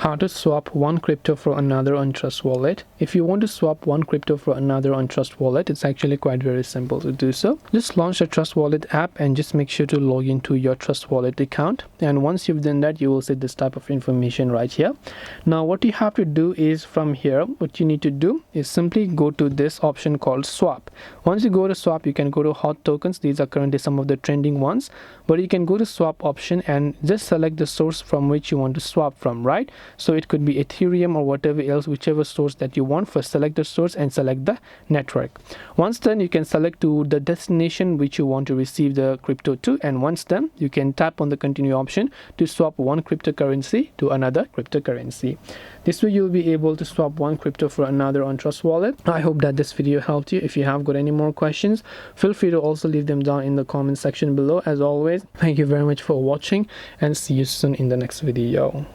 how to swap one crypto for another on Trust Wallet. If you want to swap one crypto for another on Trust Wallet, it's actually quite very simple to do so. Just launch the Trust Wallet app and just make sure to log into your Trust Wallet account. And once you've done that, you will see this type of information right here. Now what you have to do is from here, what you need to do is simply go to this option called swap. Once you go to swap, you can go to hot tokens. These are currently some of the trending ones, but you can go to swap option and just select the source from which you want to swap from, right? So it could be Ethereum or whatever else, whichever source that you want. First select the source and select the network. Once done, you can select to the destination which you want to receive the crypto to, and once done, you can tap on the continue option to swap one cryptocurrency to another cryptocurrency. This way you'll be able to swap one crypto for another on Trust Wallet. I hope that this video helped you. If you have got any more questions, feel free to also leave them down in the comment section below. As always, thank you very much for watching and see you soon in the next video.